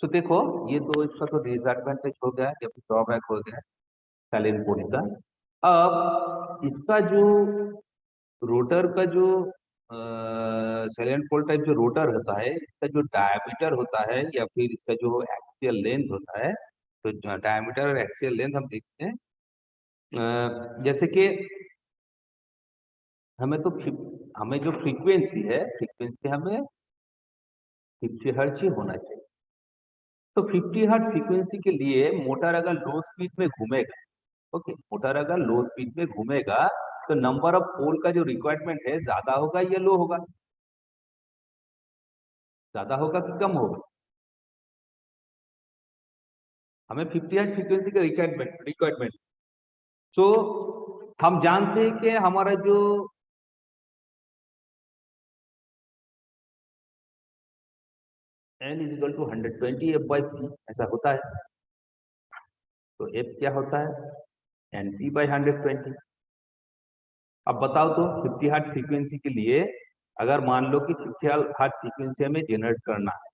तो देखो, ये तो इसका तो डिसएडवांटेज हो गया या फिर ड्रॉबैक हो गया सैलिएंट पोल का। अब इसका जो रोटर का जो सैलिएंट पोल टाइप जो रोटर होता है, इसका जो डायमीटर होता है या फिर इसका जो एक्सियल लेंथ होता है, तो डायमीटर और एक्सियल लेंथ हम देखते हैं। जैसे कि हमें तो हमें जो फ्रीक्वेंसी है, फ्रीक्वेंसी हमें 50 हर्ट्ज ही होना चाहिए। तो 50 हर्ट्ज फ्रीक्वेंसी के लिए मोटर अगर लो स्पीड में घूमेगा, ओके, मोटर अगर लो स्पीड में घूमेगा तो नंबर ऑफ पोल का जो रिक्वायरमेंट है ज्यादा होगा या लो होगा? ज्यादा होगा कि कम होगा? हमें 50 हर्ट्ज फ्रीक्वेंसी का रिक्वायरमेंट। तो हम जानते हैं कि हमारा जो n is equal to 120 F by P ऐसा होता है। तो एफ क्या होता है? N P by 120। अब बताओ तो 50 हर्ट्ज फ्रीक्वेंसी के लिए अगर मान लो कि 50 हर्ट्ज फ्रीक्वेंसी हमें जनरेट करना है,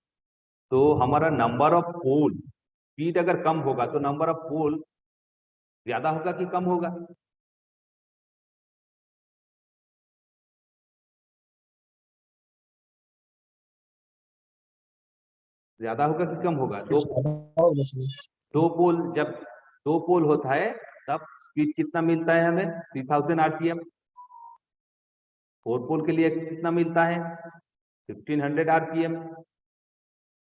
तो हमारा नंबर ऑफ पोल, स्पीड अगर कम होगा तो नंबर ऑफ पोल ज्यादा होगा कि कम होगा? ज्यादा होगा कि कम होगा? दो पोल, जब दो पोल होता है तब स्पीड कितना मिलता है हमें? 3000 आरपीएम। फोर पोल के लिए कितना मिलता है? 1500 आरपीएम।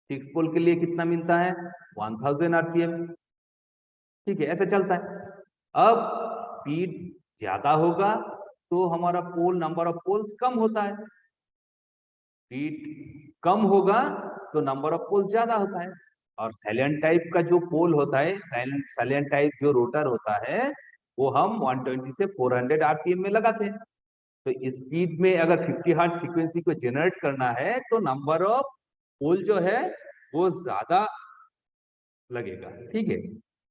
सिक्स पोल के लिए कितना मिलता है? 1000 आरपीएम। ठीक है, ऐसा चलता है। अब स्पीड ज्यादा होगा तो हमारा पोल, नंबर ऑफ पोल्स कम होता है। स्पीड कम होगा तो नंबर ऑफ पोल्स ज्यादा होता है। और सैलिएंट टाइप का जो पोल होता है, सैलिएंट टाइप जो रोटर होता है, वो हम 120 से 400 आरपीएम में लगाते हैं। तो स्पीड में अगर 50 हर्ट्ज फ्रीक्वेंसी को जनरेट करना है तो नंबर ऑफ पोल जो है वो ज्यादा लगेगा। ठीक है।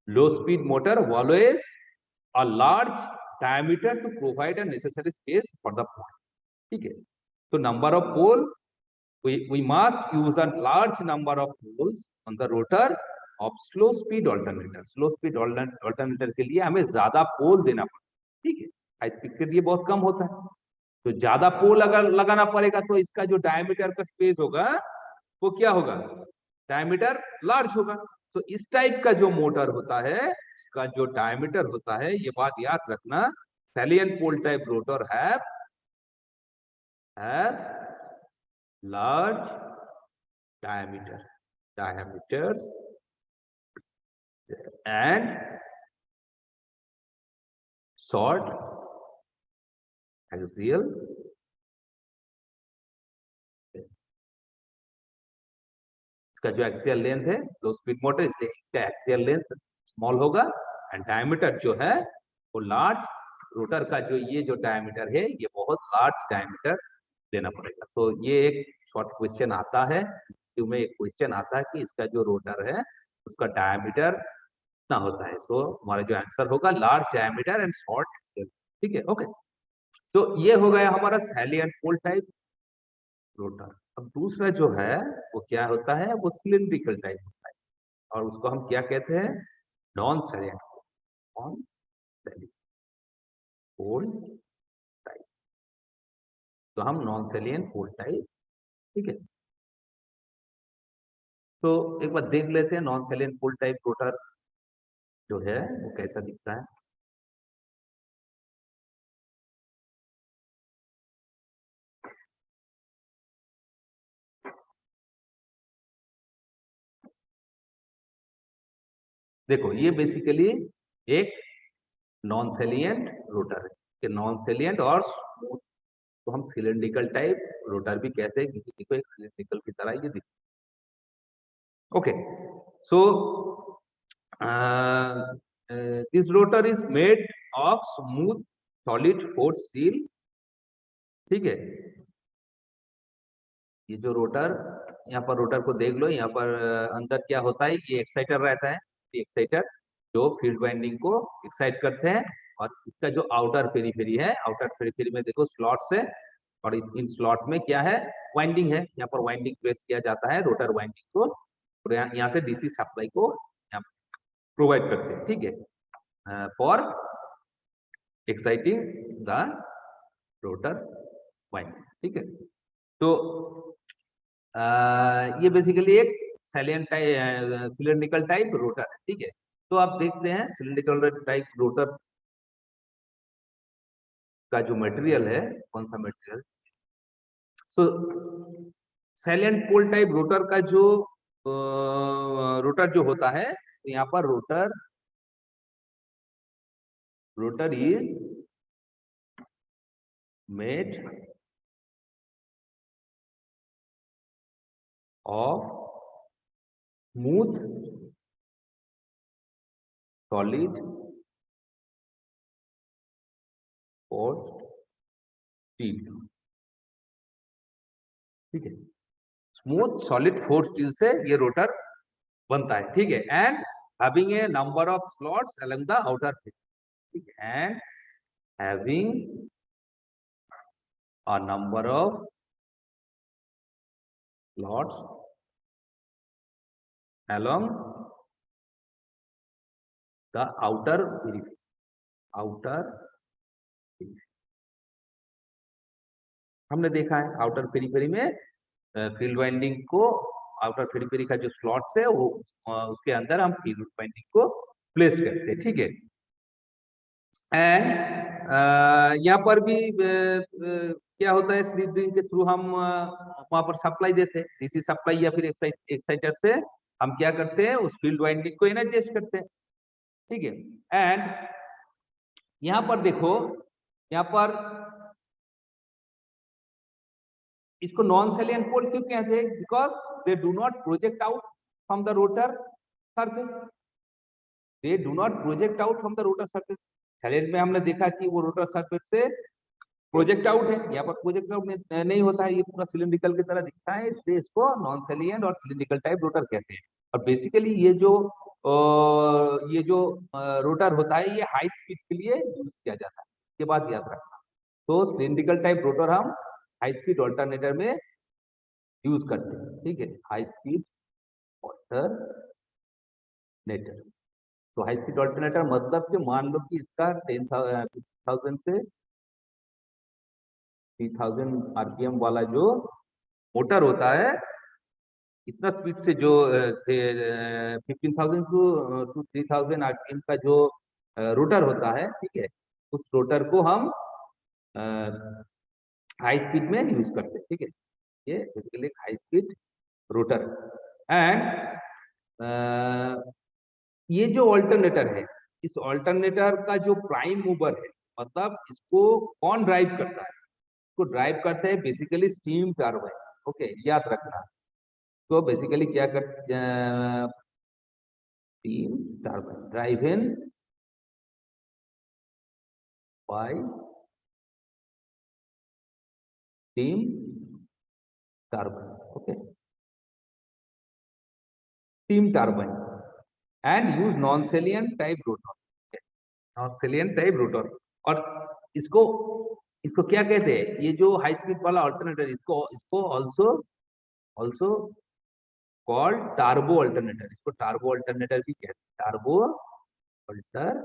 Low speed motor always a large diameter to provide a necessary space for the pole. ठीक है। तो number of pole, we must use a large number of poles on the rotor of slow speed alternator। Slow speed alternator के लिए हमें ज्यादा पोल देना पड़ता है। ठीक है। हाई स्पीड के लिए बहुत कम होता है। तो ज्यादा पोल अगर लगाना पड़ेगा तो इसका जो डायमीटर का स्पेस होगा वो क्या होगा? डायमीटर लार्ज होगा। तो इस टाइप का जो मोटर होता है, इसका जो डायमीटर होता है, ये बात याद रखना, सैलिएंट पोल टाइप रोटर है large diameters and short axial। इसका जो एक्सियल लेंथ है, लो स्पीड मोटर, इसलिए इसका एक्सियल लेंथ स्मॉल होगा एंड डायमीटर जो है वो लार्ज। रोटर का जो ये जो डायमीटर है ये बहुत लार्ज डायमीटर देना पड़ेगा। तो ये एक शॉर्ट क्वेश्चन आता है, में एक क्वेश्चन आता है कि इसका जो रोटर है उसका डायमीटर कितना होता है। सो हमारा जो आंसर होगा large diameter and short axial. ठीक है, ओके। तो ये हो गया हमारा सैलिएंट पोल टाइप रोटर। अब दूसरा जो है वो क्या होता है? वो सिलिंड्रिकल टाइप होता है, और उसको हम क्या कहते हैं? नॉन सैलिएंट नॉन सैलिएंट पोल टाइप। तो हम नॉन सैलिएंट पोल टाइप, ठीक है। तो एक बार देख लेते हैं नॉन सैलिएंट पोल टाइप रोटर जो है वो कैसा दिखता है। देखो, ये बेसिकली एक नॉन सैलिएंट रोटर है कि नॉन सैलिएंट और स्मूथ, तो हम सिलिंड्रिकल टाइप रोटर भी कहते हैं, किसी को एक सिलिंड्रिकल की तरह ये दिखता है। Okay, so this rotor is made of smooth solid force seal. ठीक है। ये जो रोटर, यहाँ पर रोटर को देख लो, यहाँ पर अंदर क्या होता है? ये एक्साइटर रहता है। एक्साइटर जो फील्ड वाइंडिंग को एक्साइट करते हैं। और इसका जो आउटर पेरीफेरी है, आउटर पेरीफेरी में देखो स्लॉट्स है, और इन स्लॉट में क्या है, वाइंडिंग है, यहाँ पर वाइंडिंग प्रेस किया जाता है, रोटर वाइंडिंग को, और यहाँ से डीसी सप्लाई को प्रोवाइड करते हैं, ठीक है, for exciting the rotor winding, ठीक है। तो ये बेसिकली एक सिलेंड्रिकल टाइप रोटर है, ठीक है। तो आप देखते हैं सिलेंड्रिकल टाइप रोटर का जो मटेरियल है, कौन सा मटेरियल, सो सैलिएंट पोल टाइप रोटर का जो रोटर जो होता है, तो यहाँ पर rotor is made of smooth solid और स्टील, ठीक है। स्मूथ सॉलिड फोर्स स्टील से ये रोटर बनता है, ठीक है। And having a number of slots along the outer fit, ठीक है, and having a number of slots along the outer हमने देखा है आउटर पेरीफेरी में फील्ड वाइंडिंग को, आउटर पेरीफेरी का जो स्लॉट्स है वो उसके अंदर हम फील्ड वाइंडिंग को प्लेस करते हैं, ठीक है। एंड यहाँ पर भी क्या होता है, स्लिप रिंग के थ्रू हम वहां पर सप्लाई देते हैं, डीसी सप्लाई या फिर एक्साइटर से हम क्या करते हैं, उस फील्ड वाइंडिंग को एनर्जाइज करते हैं, ठीक है। एंड यहाँ पर देखो, यहाँ पर इसको नॉन सैलिएंट पोल क्यों कहते हैं, because they do not project out from the rotor surface, they do not project out from the rotor surface. Salient में हमने देखा कि वो रोटर सरफेस से प्रोजेक्ट आउट है, यहाँ पर प्रोजेक्ट आउट नहीं होता है, ये पूरा सिलिंड्रिकल की तरह दिखता है, इसलिए इसको नॉन सैलिएंट और सिलिंड्रिकल टाइप रोटर कहते हैं। और बेसिकली ये जो रोटर होता है, ये हाई स्पीड के लिए यूज किया जाता है, ये बात याद रखना। तो सिलिंड्रिकल टाइप रोटर हम हाई स्पीड ऑल्टरनेटर में यूज करते हैं, ठीक है, हाई स्पीड ऑल्टरनेटर। तो हाई स्पीड ऑल्टरनेटर मतलब कि मान लो कि इसका 10,000 से 3000 आरपीएम वाला जो मोटर होता है, इतना स्पीड से जो 15,000 टू 3000 आरपीएम का जो रोटर होता है, ठीक है, उस रोटर को हम हाई स्पीड में यूज करते हैं, ठीक है। ये basically high speed rotor. And ये जो ऑल्टरनेटर है, इस ऑल्टरनेटर का जो प्राइम मूवर है, मतलब इसको कौन ड्राइव करता है, इसको ड्राइव करते हैं बेसिकली स्टीम टरबाइन, ओके, याद रखना। तो बेसिकली क्या कर steam turbine drive in by steam turbine, okay, steam turbine and use non salient type rotor, non salient type rotor. और इसको इसको क्या कहते हैं, ये जो हाई स्पीड वाला ऑल्टरनेटर, इसको इसको also also called turbo alternator, इसको टार्बो अल्टरनेटर भी कहते हैं, टार्बो अल्टर।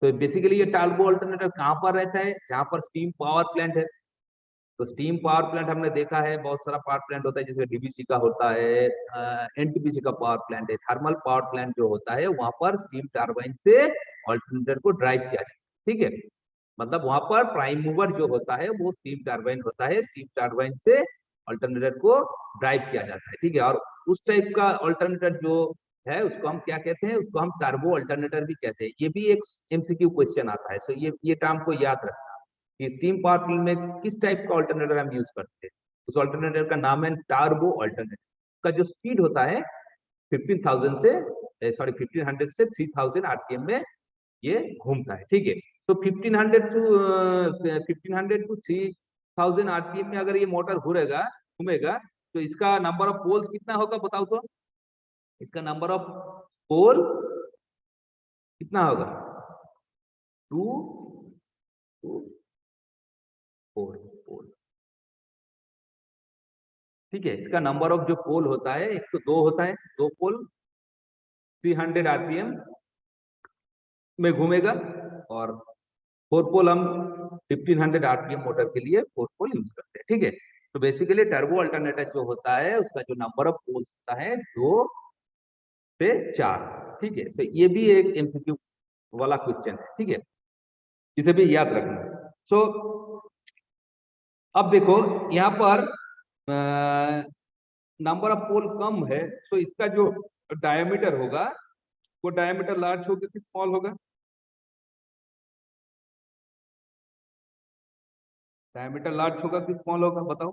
तो बेसिकली ये टार्बो अल्टरनेटर कहाँ पर रहता है, जहां पर स्टीम पावर प्लांट है। तो स्टीम पावर प्लांट हमने देखा है, बहुत सारा पावर प्लांट होता है, जैसे डीबीसी का होता है, एनटीपीसी का पावर प्लांट है, थर्मल पावर प्लांट जो होता है, वहां पर स्टीम टरबाइन से अल्टरनेटर को ड्राइव किया जाता है, ठीक है। मतलब वहां पर प्राइम मूवर जो होता है वो स्टीम टरबाइन होता है, स्टीम टरबाइन से अल्टरनेटर को ड्राइव किया जाता है, ठीक है। और उस टाइप का अल्टरनेटर जो है उसको हम क्या कहते हैं, उसको हम टर्बो अल्टरनेटर भी कहते हैं। ये भी एक एमसीक्यू क्वेश्चन आता है, सो ये टर्म को याद रखना कि स्टीम पावर प्लांट में किस टाइप का अल्टरनेटर हम यूज करते हैं। उस अल्टरनेटर का नाम है टर्बो अल्टरनेटर। का जो स्पीड होता है 15,000 से 1500 से 3000 आरपीएम में ये घूमता है, ठीक है। तो 1500 टू 3000 आरपीएम में अगर ये मोटर घूमेगा तो इसका नंबर ऑफ पोल्स कितना होगा बताओ तो, इसका नंबर ऑफ पोल कितना होगा, 2 4 पोल। ठीक है, इसका नंबर ऑफ जो पोल होता है, एक तो 2 होता है, 2 पोल 300 आरपीएम में घूमेगा, और 4 पोल हम 1500 आरपीएम मोटर के लिए 4 पोल यूज करते हैं। ठीक है, तो बेसिकली टर्बो अल्टरनेटर जो होता है उसका जो नंबर ऑफ पोल्स होता है 2 से 4। ठीक है, तो ये भी एक एमसीक्यू वाला क्वेश्चन है। ठीक है, इसे भी याद रखना। सो अब देखो यहाँ पर नंबर ऑफ पोल कम है, तो इसका जो डायमीटर होगा वो डायमीटर लार्ज होगा कि स्मॉल होगा? डायमीटर लार्ज होगा कि स्मॉल होगा, बताओ।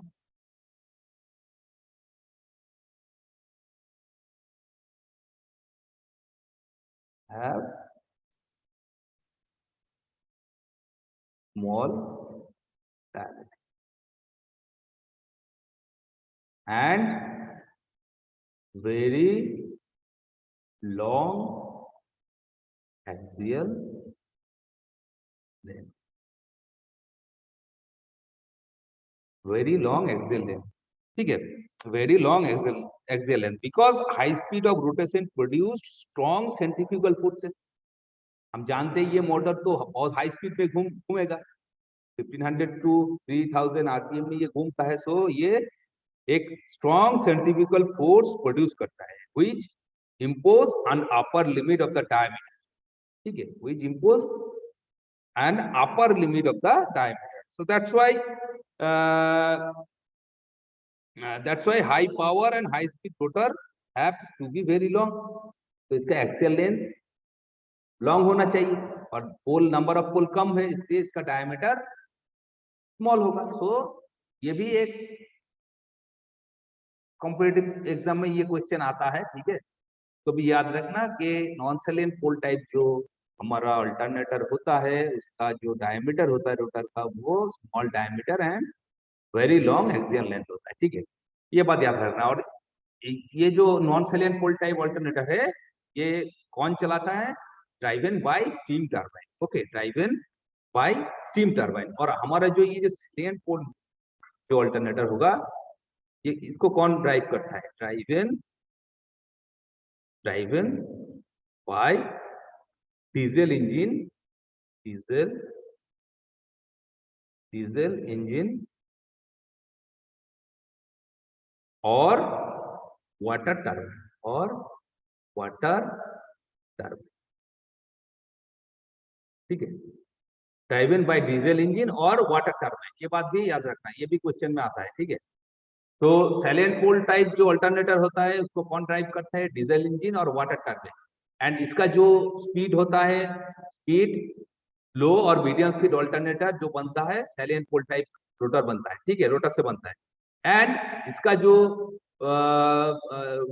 Have small diameter and very long axial length. Very long axial length, ठीक है, very long axial length because high speed of rotation produced strong centrifugal forces. हम जानते हैं ये मोटर तो बहुत हाई स्पीड पे घूमेगा, 1500 टू 3000 आरपीएम में ये घूमता है। सो ये एक स्ट्रॉन्ग सेंट्रीफ्यूगल फोर्स प्रोड्यूस करता है which impose an upper limit of the diameter। ठीक है, which impose an upper limit of the diameter, so uh, that's why high power and high speed rotor have to be very long। तो इसका axial length long होना चाहिए, और पोल number of पोल कम है इसलिए इसका डायमीटर स्मॉल होगा। सो ये भी एक कॉम्पिटिटिव एग्जाम में ये क्वेश्चन आता है। ठीक है, तो भी याद रखना कि नॉन सैलिएंट पोल टाइप जो हमारा अल्टरनेटर होता है उसका जो डायमीटर होता है रोटर का वो small diameter and very long axial length होता है। ठीक है, ये बात याद रखना। और ये जो नॉन सैलिएंट पोल टाइप अल्टरनेटर है ये कौन चलाता है? Driven by steam turbine. Okay, driven by steam turbine. और हमारा जो ये जो सैलिएंट पोल जो अल्टरनेटर होगा ये इसको कौन ड्राइव करता है? Driven by diesel engine, diesel diesel engine और वाटर टर्बाइन, और वाटर टर्बाइन। ठीक है, ड्राइवन बाय डीजल इंजन और वाटर टर्बाइन, ये बात भी याद रखना, ये भी क्वेश्चन में आता है। ठीक है, तो सैलिएंट पोल टाइप जो अल्टरनेटर होता है उसको कौन ड्राइव करता है? डीजल इंजन और वाटर टर्बाइन। एंड इसका जो स्पीड होता है, स्पीड लो और मीडियम स्पीड अल्टरनेटर जो बनता है सैलिएंट पोल टाइप रोटर बनता है। ठीक है, रोटर से बनता है। एंड इसका जो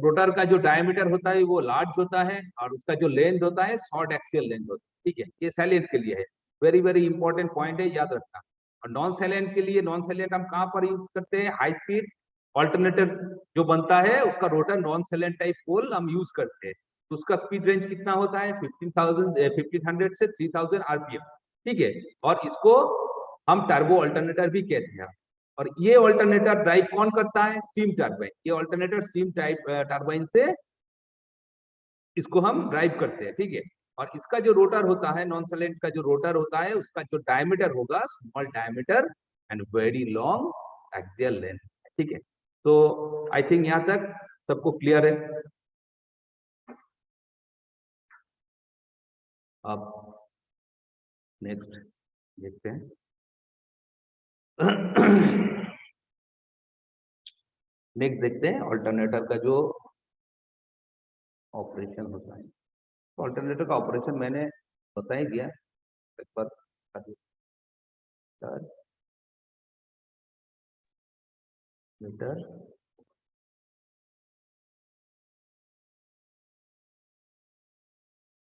रोटर का जो डायमीटर होता है वो लार्ज होता है, और उसका जो लेंथ होता है शॉर्ट एक्सियल लेंथ होता है। ठीक है, ये सैलिएंट के लिए है, वेरी वेरी इंपॉर्टेंट पॉइंट है, याद रखना। और नॉन सैलिएंट के लिए, नॉन सैलिएंट हम कहाँ पर यूज करते हैं? हाई स्पीड अल्टरनेटर जो बनता है उसका रोटर नॉन सैलिएंट टाइप पोल हम यूज करते हैं, तो उसका स्पीड रेंज कितना होता है? 1500 से 3000 आरपीएम। ठीक है, और इसको हम टर्बो अल्टरनेटर भी कहते हैं। और ये अल्टरनेटर ड्राइव कौन करता है? Steam turbine. ये अल्टरनेटर स्टीम टाइप टर्बाइन से इसको हम ड्राइव करते हैं। ठीक है, और इसका जो रोटर होता है, नॉन सैलिएंट का जो रोटर होता है उसका जो डायमीटर होगा small diameter and very long axial length. ठीक है, तो आई थिंक यहां तक सबको क्लियर है। अब नेक्स्ट देखते हैं। नेक्स्ट देखते हैं अल्टरनेटर का जो ऑपरेशन होता है। तो अल्टरनेटर का ऑपरेशन मैंने बता ही दिया एक बार। मीटर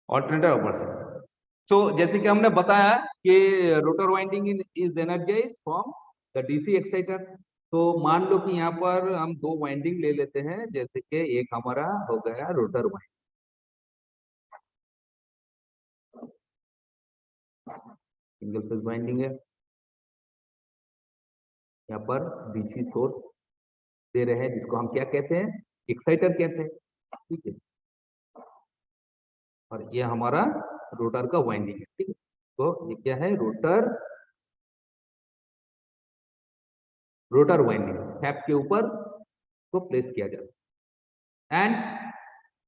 अल्टरनेटर ऑपरेशन, तो जैसे कि हमने बताया कि rotor winding is energize from the DC exciter. तो मान लो कि यहाँ पर हम दो वाइंडिंग ले लेते हैं, जैसे कि एक हमारा हो गया rotor winding, single phase winding है। यहाँ पर डीसी सोर्स दे रहे हैं, जिसको हम क्या कहते हैं, एक्साइटर कहते हैं, ठीक है। और ये हमारा रोटर का वाइंडिंग है, ठीक है। तो ये क्या है, रोटर वाइंडिंग शैफ्ट के ऊपर को प्लेस किया जाता है। एंड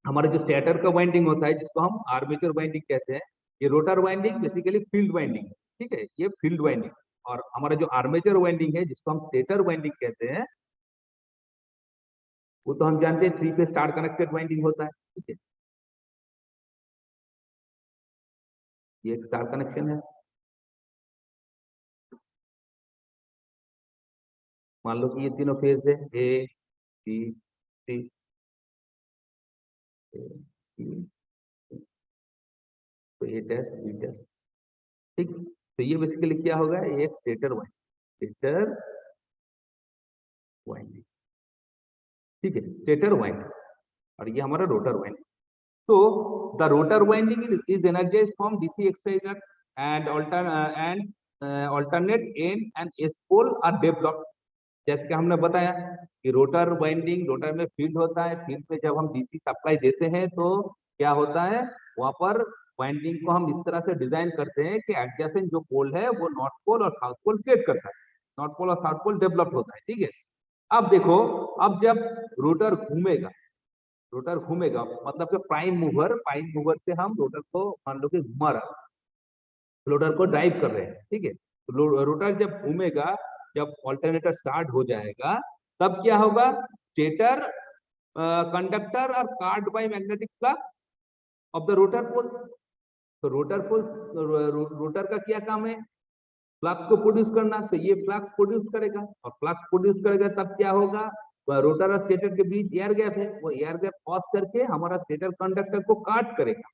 हमारे जो स्टेटर का वाइंडिंग होता है, जिसको हम आर्मेचर वाइंडिंग कहते हैं, ये rotor winding basically field winding है, ठीक है, ये फील्ड वाइंडिंग। और हमारा जो आर्मेचर वाइंडिंग है, जिसको हम स्टेटर वाइंडिंग कहते हैं, वो तो हम जानते हैं 3 फेज स्टार कनेक्टेड वाइंडिंग होता है, ठीक है। ये एक स्टार कनेक्शन है। मान लो कि ये तीनों फेज है, ए बी सी, तो ए टेस्ट बी टेस्ट, ठीक। तो ये बेसिकली क्या होगा, ये एक स्टेटर वाइंडिंग, ठीक है, स्टेटर वाइंडिंग। और ये हमारा rotor winding. So the rotor winding is energized from DC excited and alternate N and S pole are developed। जैसे कि हमने बताया कि रोटर वाइंडिंग, रोटर में फील्ड होता है, फील्ड पे जब हम डीसी सप्लाई देते हैं तो क्या होता है, वहां पर वाइंडिंग को हम इस तरह से डिजाइन करते हैं कि एडजेसेंट जो पोल है वो नॉर्थ पोल और साउथ पोल क्रिएट करता है, नॉर्थ पोल और साउथ पोल डेवलप होता है, ठीक है। अब देखो, अब जब रोटर घूमेगा, मतलब कि प्राइम मूवर से हम रोटर को मान लो कि घुमा रहा, रोटर को ड्राइव कर रहे हैं, ठीक है। तो रोटर जब घूमेगा, जब ऑल्टरनेटर स्टार्ट हो जाएगा, तब क्या होगा, stator conductor are cut by magnetic flux of the rotor poles. तो रोटर का क्या काम है, फ्लक्स को प्रोड्यूस करना। तो ये फ्लक्स प्रोड्यूस करेगा, और फ्लक्स प्रोड्यूस करेगा तब क्या होगा, रोटर और स्टेटर के बीच एयर गैप है, वो एयर गैप क्रॉस करके हमारा स्टेटर कंडक्टर को काट करेगा।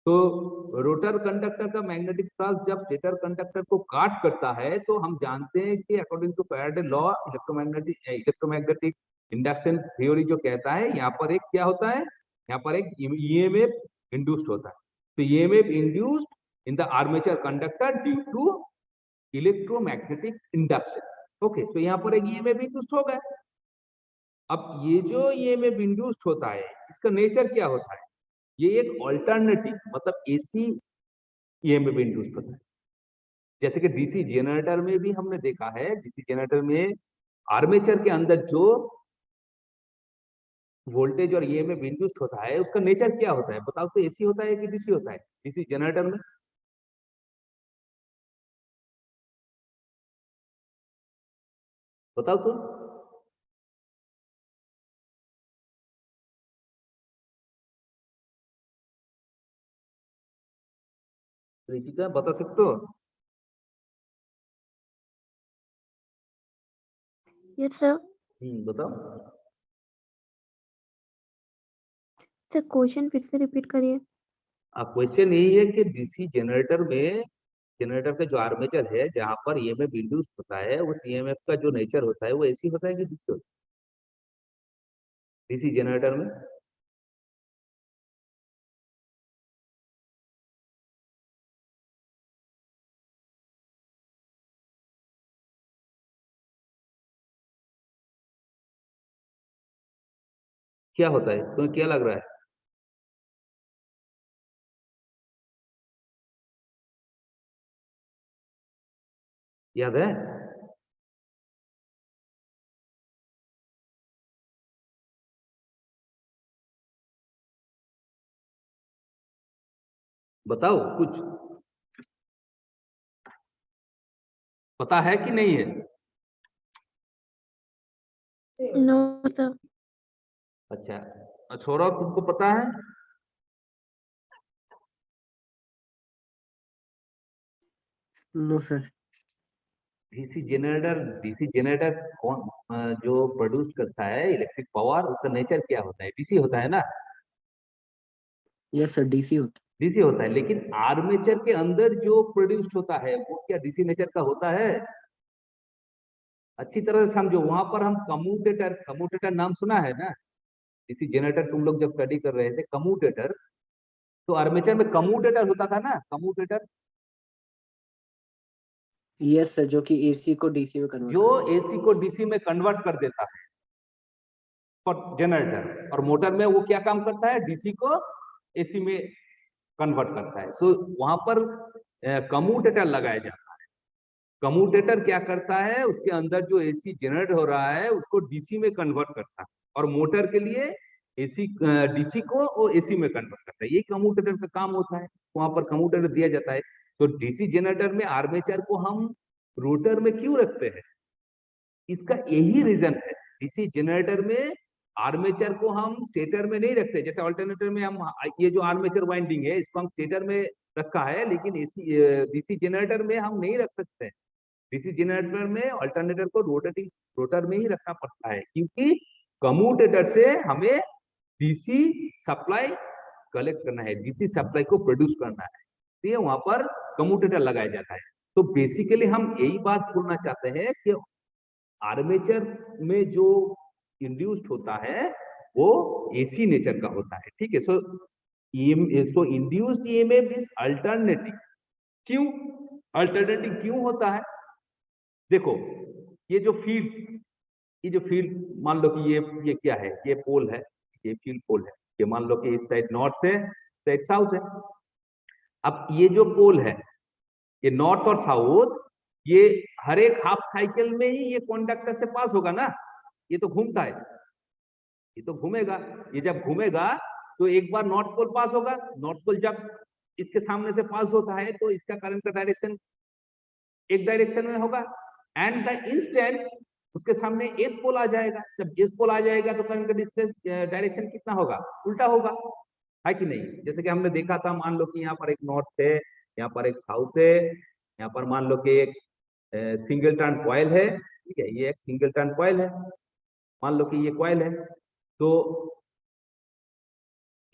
तो रोटर कंडक्टर का मैग्नेटिक फ्लक्स जब स्टेटर कंडक्टर को काट करता है, तो हम जानते हैं कि according to Faraday law, electromagnetic induction theory जो कहता है, यहाँ पर एक क्या होता है, यहाँ पर एक ईएमएफ इंड्यूस्ड होता है। तो EMF induced in the armature conductor due to electromagnetic induction. Okay, तो यहाँ पर एक ईएमएफ इंड्यूस्ड हो गया। अब ये जो ईएमएफ इंड्यूस्ड होता है, इसका नेचर क्या होता है, ये एक ऑल्टरनेटिव मतलब एसी ईएमएफ इंड्यूस्ड होता है। जैसे कि डीसी जनरेटर में भी हमने देखा है, डीसी जनरेटर में आर्मेचर के अंदर जो वोल्टेज और ईएमएफ इंड्यूस्ड होता है, उसका नेचर क्या होता है बताओ, तो एसी होता है कि डीसी होता है, डीसी जनरेटर में? बताओ तो। रिचिका बता सकते हो? Yes sir. बताओ। सर क्वेश्चन फिर से रिपीट करिए। क्वेश्चन यही है कि डीसी जनरेटर में, जनरेटर का जो आर्मेचर है, जहां पर ईएमएफ इंड्यूस होता है, उस ईएमएफ का जो नेचर होता है वो एसी होता है कि डीसी होता है डीसी जनरेटर में? क्या होता है, तुम्हें क्या लग रहा है? याद है? बताओ कुछ, पता है कि नहीं है? No sir. अच्छा, छोड़ो, तुमको पता है? No sir. डीसी जनरेटर कौन जो प्रोड्यूस करता है इलेक्ट्रिक पावर, उसका नेचर क्या होता है, डीसी होता है ना? यस सर, डीसी होता डीसी होता है, लेकिन आर्मेचर के अंदर जो प्रोड्यूस्ड होता है वो क्या डीसी नेचर का होता है? अच्छी तरह से समझो, वहां पर हम कम्यूटेटर नाम सुना है ना? डीसी जनरेटर तुम लोग जब स्टडी कर रहे थे, कम्यूटेटर, तो आर्मेचर में कम्यूटेटर होता था ना, कम्यूटेटर। यस सर, जो कि एसी को डीसी में कन्वर्ट जो एसी को डीसी में कन्वर्ट कर देता है फॉर जनरेटर, और मोटर में वो क्या काम करता है, डीसी को एसी में कन्वर्ट करता है। सो वहां पर कम्यूटेटर लगाया जाता है। कम्यूटेटर क्या करता है, उसके अंदर जो एसी जनरेट हो रहा है उसको डीसी में कन्वर्ट करता है, और मोटर के लिए एसी डीसी को और एसी में कन्वर्ट करता है। ये कम्यूटेटर का काम होता है, वहां पर कम्यूटेटर दिया जाता है। तो डीसी जनरेटर में आर्मेचर को हम रोटर में क्यों रखते हैं, इसका यही रीजन है। डीसी जनरेटर में आर्मेचर को हम स्टेटर में नहीं रखते, जैसे अल्टरनेटर में हम ये जो आर्मेचर वाइंडिंग है इसको हम स्टेटर में रखा है, लेकिन एसी डीसी जनरेटर में हम नहीं रख सकते। डीसी जनरेटर में अल्टरनेटर को रोटर में ही रखना पड़ता है, क्योंकि कम्यूटेटर से हमें डीसी सप्लाई कलेक्ट करना है, डीसी सप्लाई को प्रोड्यूस करना है, तो ये वहां पर कम्यूटेटर लगाया जाता है। तो बेसिकली हम यही बात बोलना चाहते हैं कि आर्मेचर में जो इंड्यूस्ड होता है वो एसी नेचर का होता है, ठीक है। So induced EMF is alternative. क्यों अल्टरनेटिव क्यों होता है, देखो ये जो फील्ड मान लो कि ये क्या है, ये पोल है, ये फील्ड पोल है, ये मान लो कि इस साइड नॉर्थ है, साइड साउथ है। अब ये जो पोल है, ये नॉर्थ और साउथ, ये हर एक हाफ साइकिल में ही ये कंडक्टर से पास होगा ना, ये तो घूमता है, ये तो घूमेगा। ये जब घूमेगा तो एक बार नॉर्थ पोल पास होगा, नॉर्थ पोल जब इसके सामने से पास होता है तो इसका करंट का डायरेक्शन एक डायरेक्शन में होगा, एंड द इंस्टेंट उसके सामने एस पोल आ जाएगा। जब एस पोल आ जाएगा तो करंट का डिस्टेंस डायरेक्शन कितना होगा, उल्टा होगा, है कि नहीं। जैसे कि हमने देखा था, मान लो कि यहाँ पर एक नॉर्थ है, यहाँ पर एक साउथ है, यहाँ पर मान लो कि एक सिंगल टर्न कॉइल है, ठीक है, ये एक सिंगल टर्न कॉइल है, मान लो कि ये कॉइल है। तो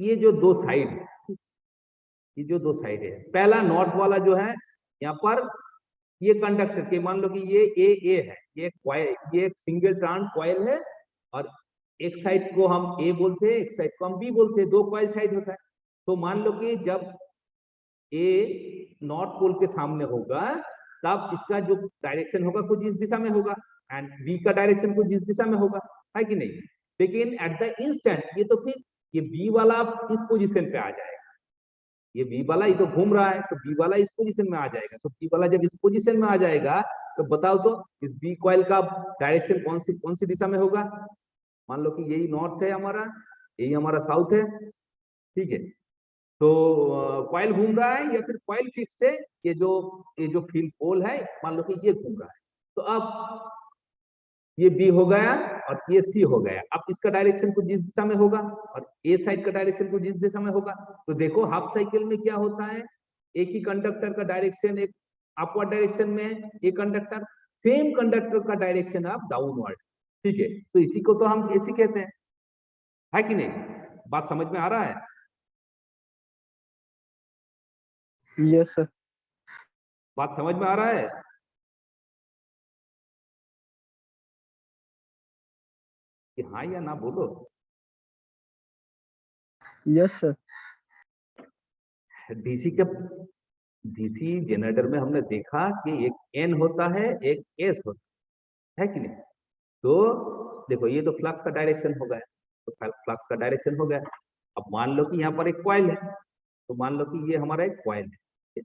ये जो दो साइड है, पहला नॉर्थ वाला जो है, यहाँ पर ये कंडक्टर के मान लो कि ये ए है, ये एक सिंगल टर्न कॉइल है, और एक साइड को हम ए बोलते हैं, एक साइड को हम बी बोलते हैं, दो कॉइल साइड होता है। तो मान लो कि जब ए नॉर्थ पोल के सामने होगा तब इसका जो डायरेक्शन होगा कुछ इस दिशा में होगा, एंड बी का डायरेक्शन कुछ इस दिशा में होगा, है कि नहीं। लेकिन एट द इंस्टेंट ये तो फिर ये बी वाला इस पोजीशन पे आ जाएगा, ये बी वाला ये तो घूम रहा है, तो बी वाला इस पोजीशन में आ जाएगा। तो बी वाला जब इस पोजीशन में आ जाएगा तो बताओ तो इस बी कॉइल का डायरेक्शन कौन सी दिशा में होगा, मान लो कि यही नॉर्थ है हमारा, यही हमारा साउथ है, ठीक है। तो कॉइल घूम रहा है या फिर कॉइल फिक्स है, ये जो फील्ड पोल है मान लो कि ये घूम रहा है। तो अब ये बी हो गया और ये सी हो गया, अब इसका डायरेक्शन कुछ इस दिशा में होगा और ए साइड का डायरेक्शन कुछ इस दिशा में होगा। तो देखो हाफ साइकिल में क्या होता है, एक ही कंडक्टर का डायरेक्शन एक अपवर्ड डायरेक्शन में है, एक कंडक्टर सेम कंडक्टर का डायरेक्शन आप डाउनवर्ड, ठीक है। तो इसी को तो हम एसी कहते हैं, है कि नहीं। बात समझ में आ रहा है, यस सर। बात समझ में आ रहा है। कि हाँ या ना बोलो। Yes sir. डीसी जनरेटर में हमने देखा कि एक एन होता है, एक एस होता है कि नहीं। तो देखो ये तो फ्लक्स का डायरेक्शन हो गया, तो फ्लक्स का डायरेक्शन हो गया। अब मान लो कि यहाँ पर एक कॉइल है, तो मान लो कि ये हमारा एक कॉइल है।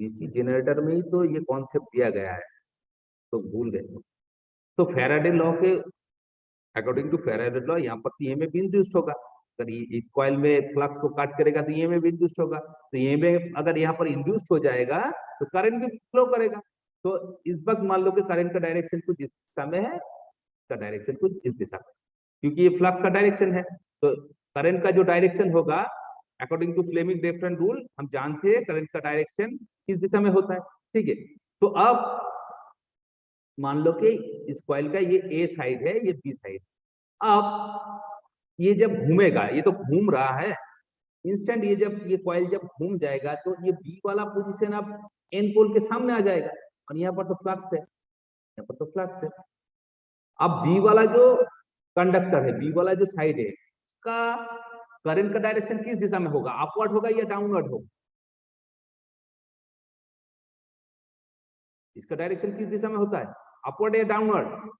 डीसी जनरेटर में ही तो ये कॉन्सेप्ट दिया गया है, तो भूल गए। तो फैराडे लॉ के अकॉर्डिंग टू फैराडे लॉ यहाँ पर ईएमएफ इंड्यूस्ड होगा। अगर ये इस कॉइल में फ्लक्स को काट करेगा तो ईएमएफ इंड्यूस्ड होगा, तो ईएमएफ अगर यहाँ पर इंड्यूस्ड हो जाएगा तो करंट भी फ्लो करेगा। तो इस वक्त मान लो कि करंट का डायरेक्शन कुछ इस दिशा में है, का डायरेक्शन कुछ इस दिशा में, क्योंकि ये फ्लक्स का डायरेक्शन है। तो करंट का जो डायरेक्शन होगा according to Fleming different rule, हम जानते हैं करंट का डायरेक्शन किस दिशा में होता है, ठीक है। तो अब मान लो कि इस कॉइल का ये ए साइड है, ये बी साइड। अब ये जब घूमेगा, ये तो घूम रहा है, इंस्टेंट ये कॉइल जब घूम जाएगा तो ये बी वाला पोजीशन अब एन पोल के सामने आ जाएगा, और यहाँ पर तो फ्लक्स है, यहाँ पर तो फ्लक्स है। अब बी वाला जो कंडक्टर है, बी वाला जो साइड है, उसका करंट का डायरेक्शन किस दिशा में होगा, अपवर्ड होगा या डाउनवर्ड होगा। इसका डायरेक्शन किस दिशा में होता है, अपवर्ड या डाउनवर्ड?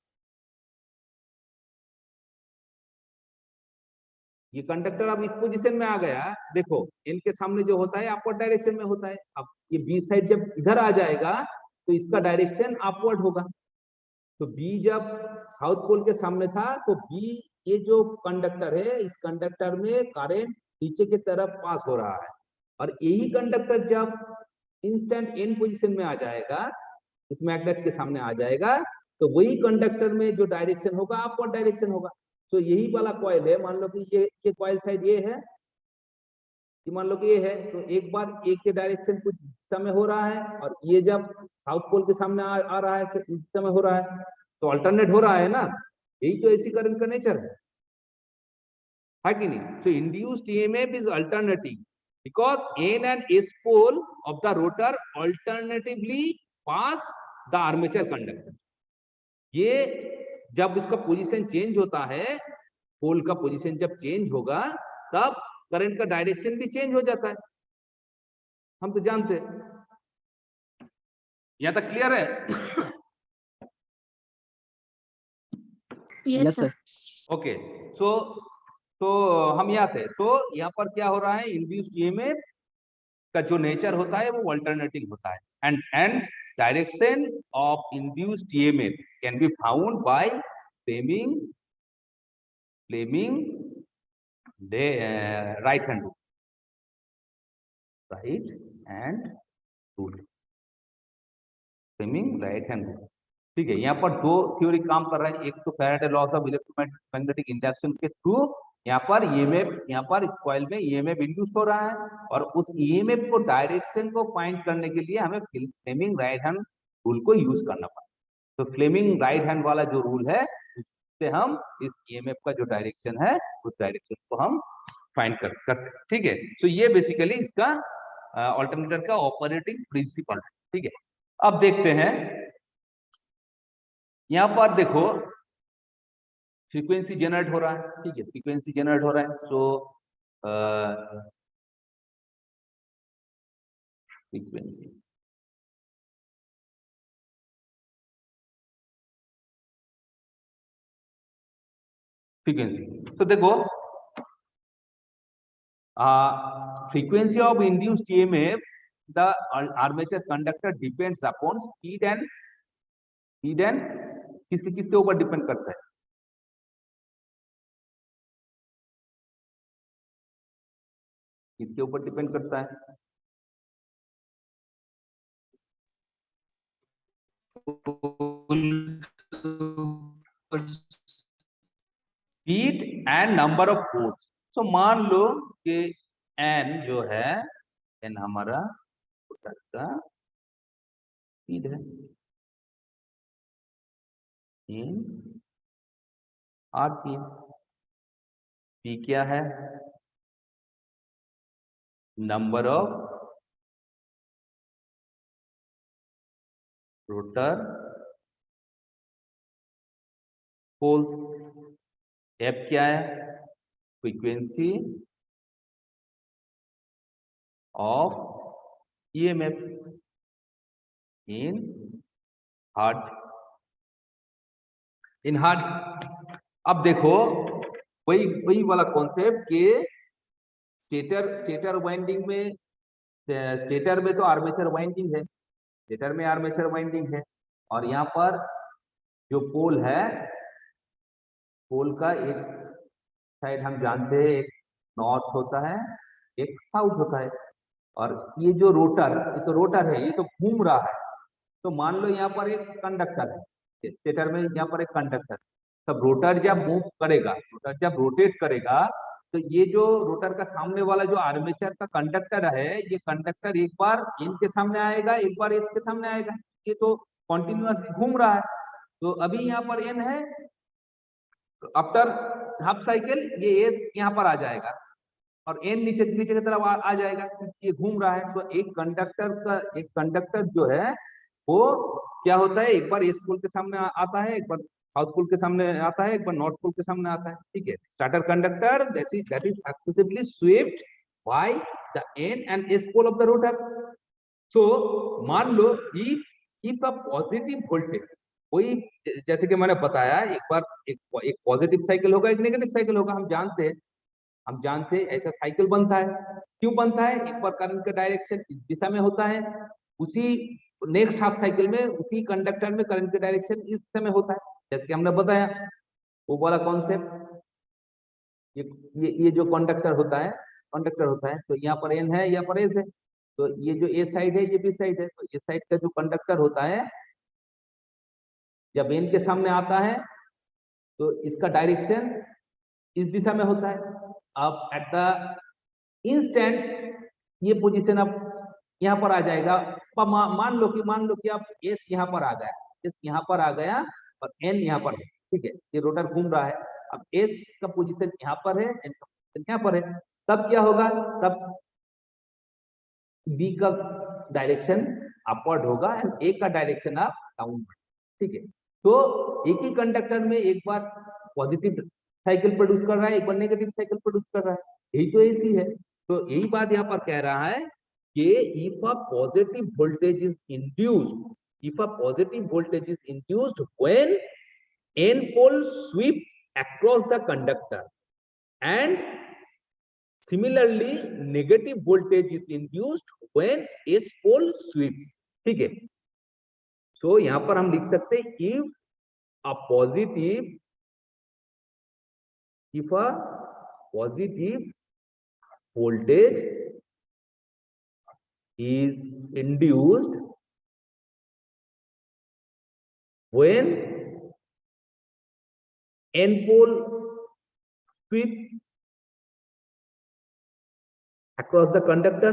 ये कंडक्टर अब इस पोजीशन में आ गया, देखो इनके सामने जो होता है अपवर्ड डायरेक्शन में होता है। अब ये बी साइड जब इधर आ जाएगा तो इसका डायरेक्शन अपवर्ड होगा। तो बी जब साउथ पोल के सामने था तो बी, ये जो कंडक्टर है इस कंडक्टर में करंट नीचे की तरफ पास हो रहा है, और यही कंडक्टर जब इंस्टेंट एन पोजीशन में आ जाएगा, इस मैग्नेट के सामने आ जाएगा, तो वही कंडक्टर में जो डायरेक्शन होगा अपवर्ड डायरेक्शन होगा। तो यही वाला कॉइल है, मान लो कि ये कॉइल साइड ये है, ये मान लो कि ये है, तो एक बार एक के डायरेक्शन कुछ दिशा में हो रहा है, और ये जब साउथ पोल के सामने आ रहा है इस दिशा में हो रहा है, तो अल्टरनेट हो रहा है ना, यही तो एसी करंट का नेचर है कि नहीं? तो induced EMF is alternating because N and S pole of the rotor alternatively pass the armature conductor. ये जब इसका पोजीशन चेंज होता है, पोल का पोजीशन जब चेंज होगा तब करंट का डायरेक्शन भी चेंज हो जाता है, हम तो जानते हैं। यहां तक क्लियर है? Yes, sir. ओके, तो हम यहाँ थे। तो यहाँ पर क्या हो रहा है, इंड्यूस्ड ईएमएफ का जो नेचर होता है वो अल्टरनेटिंग होता है, and direction of induced EMF can be found by Fleming right hand rule, Fleming right hand rule. ठीक है, यहाँ पर दो थ्योरी काम कर रहा है, एक तो Faraday loss of electromagnetic induction के थ्रू यहाँ पर ईएमएफ, यहाँ पर इस कॉइल में ईएमएफ इंड्यूस हो रहा है, और उस ईएमएफ को डायरेक्शन को फाइंड करने के लिए हमें फ्लेमिंग राइट हैंड रूल को यूज करना पड़ा। तो फ्लेमिंग राइट हैंड वाला जो रूल है उससे हम इस ईएमएफ का जो डायरेक्शन है उस डायरेक्शन को हम फाइंड करते हैं। ठीक है, तो ये बेसिकली इसका ऑल्टरनेटर का ऑपरेटिंग प्रिंसिपल है। ठीक है, अब देखते हैं, यहाँ पर देखो फ्रीक्वेंसी जनरेट हो रहा है। ठीक है, फ्रीक्वेंसी जनरेट हो रहा है, सो फ्रीक्वेंसी तो देखो frequency of induced EMF, the armature conductor depends upon speed and किसके ऊपर डिपेंड करता है? किसके ऊपर डिपेंड करता है? Speed and number of poles. तो मान लो कि n जो है, n हमारा का स्पीड है, इन आरपीएम, p क्या है, number of rotor poles, f क्या है, frequency of EMF in hertz, अब देखो वही वाला कॉन्सेप्ट के स्टेटर वाइंडिंग में, स्टेटर में तो आर्मेचर वाइंडिंग है, स्टेटर में आर्मेचर वाइंडिंग है, और यहाँ पर जो पोल है, पोल का एक साइड हम जानते हैं, एक नॉर्थ होता है, एक साउथ होता है, और ये जो रोटर, ये तो रोटर है, ये तो घूम रहा है। तो मान लो यहाँ पर एक कंडक्टर है, स्टेटर में यहाँ पर एक कंडक्टर, तब रोटर जब मूव करेगा, रोटर जब रोटेट करेगा, तो ये जो रोटर का सामने वाला जो आर्मेचर का कंडक्टर है, ये कंडक्टर एक बार इनके सामने आएगा, एक बार इसके सामने आएगा, ये तो कॉन्टिन्यूअसली घूम रहा है। तो अभी यहाँ पर एन है, आफ्टर हाफ साइकिल ये एस यहाँ पर आ जाएगा, और एन नीचे की तरफ आ जाएगा, ये घूम रहा है। तो एक कंडक्टर जो है वो क्या होता है, एक बार एस पोल के सामने आता है, एक बार साउथ पोल के सामने आता है, एक बार नॉर्थ पोल के सामने आता है। ठीक है, starter conductor that is successively swept by the N and S pole of the rotor. So मान लो if if a positive voltage, कोई जैसे कि मैंने बताया एक बार, एक पॉजिटिव साइकिल होगा, एक नेगेटिव साइकिल होगा, हम जानते हैं ऐसा साइकिल बनता है। क्यों बनता है? एक बार करंट का डायरेक्शन इस दिशा में होता है, उसी नेक्स्ट हाफ साइकिल में उसी कंडक्टर में करंट का डायरेक्शन इस दिशा में होता है, जैसे कि हमने बताया वो वाला कॉन्सेप्ट। ये जो कंडक्टर होता है तो यहाँ पर एन है, यहाँ पर एस है, तो ये जो ए साइड है ये बी साइड है, तो ए साइड का जो कंडक्टर होता है जब एन के सामने आता है तो इसका डायरेक्शन इस दिशा में होता है। अब एट द इंस्टेंट ये पोजीशन अब यहाँ पर आ जाएगा। मान लो कि आप एस यहाँ पर आ गया, एस यहाँ पर आ गया और एन यहाँ पर है, ठीक है, ये रोटर घूम रहा है। अब एस का पोजीशन यहाँ पर है, एन का पोजीशन यहाँ पर है, तब क्या होगा? तब बी का डायरेक्शन अपवर्ड होगा एंड ए का डायरेक्शन आप डाउनवर्ड, ठीक है। तो एक ही कंडक्टर में एक बार पॉजिटिव साइकिल प्रोड्यूस कर रहा है, एक बार नेगेटिव साइकिल प्रोड्यूस कर रहा है, यही तो एसी है। तो यही बात यहाँ पर कह रहा है कि if a positive voltage is induced when n pole sweep across the conductor and similarly negative voltage is induced when s pole sweeps, ठीक है। सो यहां पर हम लिख सकते हैं if a positive voltage is induced when n pole sweep across the conductor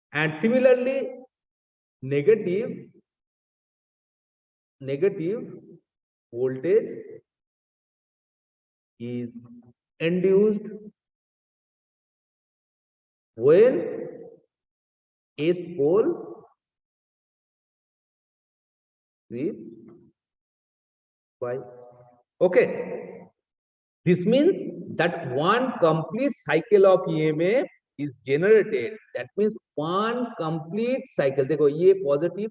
and similarly negative voltage is induced when S pole sweeps by. Okay, this means that one complete cycle of EMF is generated. That means one complete cycle. देखो ये positive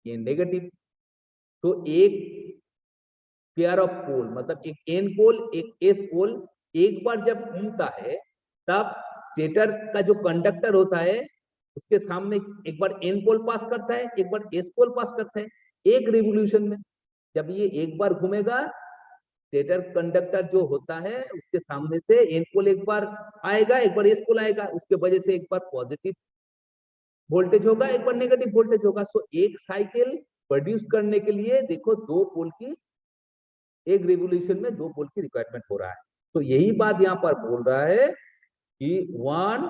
ये negative, तो एक pair of pole मतलब एक N pole एक S pole एक बार जब घूमता है तब स्टेटर का जो कंडक्टर होता है उसके सामने एक बार एन पोल पास करता है, एक बार एस पोल पास करता है। एक रिवोल्यूशन में जब ये एक बार घूमेगा स्टेटर कंडक्टर जो होता है उसके सामने से एन पोल एक बार आएगा, एक बार एस पोल आएगा, उसके वजह से एक बार पॉजिटिव वोल्टेज होगा, एक बार नेगेटिव वोल्टेज होगा। सो एक साइकिल प्रोड्यूस करने के लिए देखो दो पोल की एक रिवोल्यूशन में दो पोल की रिक्वायरमेंट हो रहा है। तो यही बात यहाँ पर बोल रहा है कि one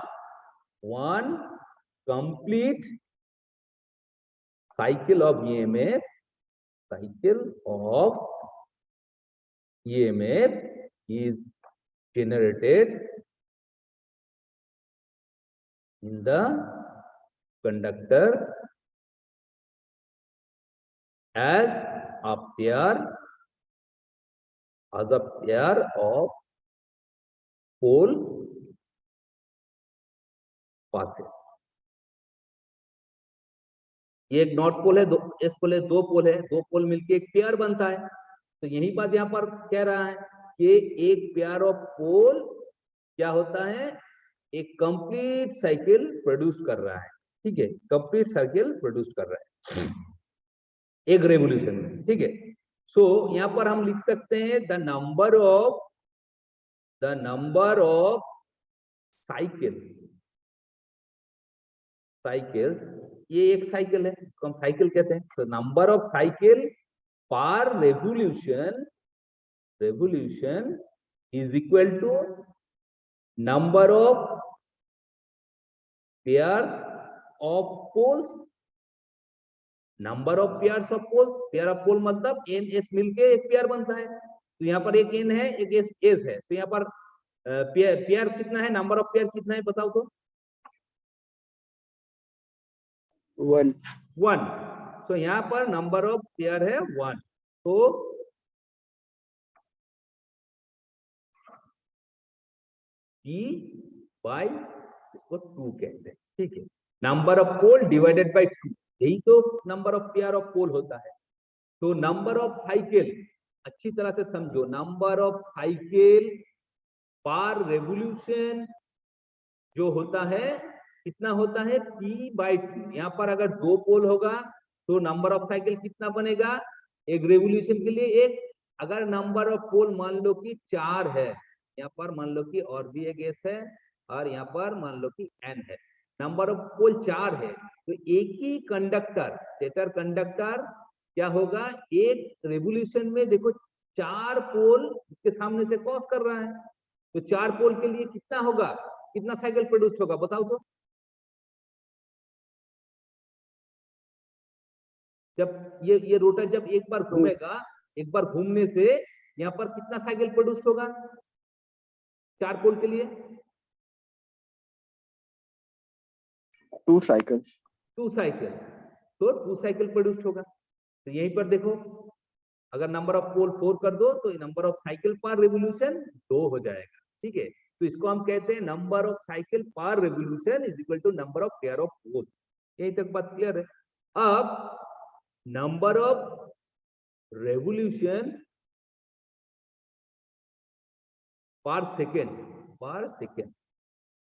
complete cycle of EMF is generated in the conductor as a pair of pole passes. ये एक नॉर्थ पोल है, दो एस पोल है, दो पोल मिलके एक पेयर बनता है। तो यही बात यहाँ पर कह रहा है कि एक पेयर ऑफ पोल क्या होता है, एक कंप्लीट साइकिल प्रोड्यूस कर रहा है, ठीक है, कंप्लीट साइकिल प्रोड्यूस कर रहा है एक रेवोल्यूशन में, ठीक है। सो यहाँ पर हम लिख सकते हैं द नंबर ऑफ साइकिल्स, ये एक साइकिल है, इसको हम साइकिल कहते हैं। So number of cycle per revolution is equal to number of pairs of poles, pair of pole मतलब एन एस मिलके एक पेयर बनता है। तो यहाँ पर एक एन है एक एस है, तो यहाँ पर पेयर कितना है, नंबर ऑफ पेयर कितना है बताओ तो? 1। तो यहाँ पर नंबर ऑफ पेयर है 1। तो E by इसको 2 कहते हैं, ठीक है। Number of pole divided by 2, यही तो number of pair of pole होता है। तो नंबर ऑफ साइकिल, अच्छी तरह से समझो, number of cycle per revolution जो होता है कितना होता है, P/2। यहाँ पर अगर 2 पोल होगा तो नंबर ऑफ साइकिल कितना बनेगा, एक रेवोल्यूशन के लिए एक। अगर नंबर ऑफ पोल मान लो कि 4 है, यहाँ पर मान लो कि और भी एक एस है और यहाँ पर मान लो कि n है, नंबर ऑफ पोल 4 है, तो एक ही कंडक्टर, स्टेटर कंडक्टर क्या होगा, एक रेवोल्यूशन में देखो 4 पोल इसके सामने से क्रॉस कर रहा है, तो 4 पोल के लिए कितना होगा, कितना साइकिल प्रोड्यूस होगा बताओ तो। जब ये रोटर जब एक बार घूमेगा, एक बार घूमने से यहाँ पर कितना साइकिल प्रोड्यूस होगा 4 पोल के लिए, 2 cycles. 2 साइकिल, तो 2 साइकिल प्रोड्यूस होगा। तो यहीं पर देखो, अगर नंबर ऑफ पोल 4 कर दो तो number of cycle per revolution 2 हो जाएगा, ठीक है। तो इसको हम कहते हैं number of cycle per revolution is equal to number of pair of pole. यहीं तक बात क्लियर है। अब number of revolution per second,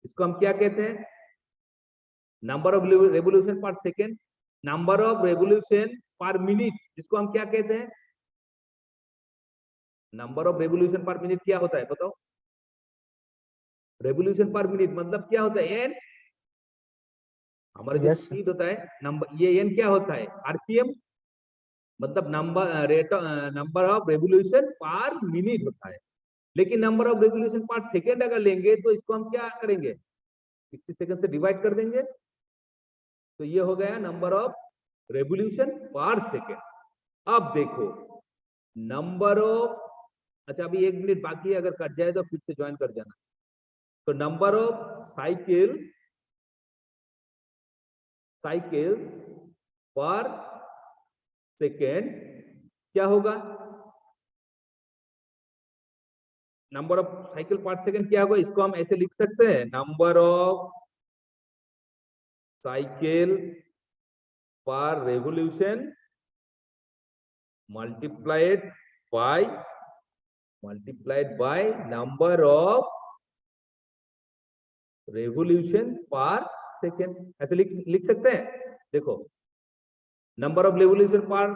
इसको हम क्या कहते हैं, number of revolution per second. Number of revolution per minute, जिसको हम क्या कहते हैं, number of revolution per minute क्या होता है बताओ, रेवोल्यूशन पर मिनट मतलब क्या होता है, एन। हमारा जो स्पीड होता है नंबर, ये एन क्या होता है, आरपीएम, मतलब number of revolution per minute होता है। लेकिन number of revolution per second अगर लेंगे तो इसको हम क्या करेंगे, 60 सेकंड से डिवाइड कर देंगे, तो ये हो गया number of revolution per second. अब देखो नंबर ऑफ, अच्छा अभी 1 मिनट बाकी है, अगर कट जाए तो फिर से ज्वाइन कर जाना। तो नंबर ऑफ साइकिल पर सेकेंड क्या होगा, नंबर ऑफ साइकिल पर सेकेंड क्या होगा, इसको हम ऐसे लिख सकते हैं, number of cycle per revolution multiplied by number of revolution per second, ऐसे लिख सकते हैं। देखो नंबर ऑफ रेवोल्यूशन पर,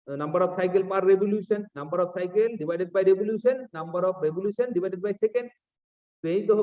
number of cycle per revolution, number of cycle divided by revolution, number of revolution divided by second, तो यही तो होगा।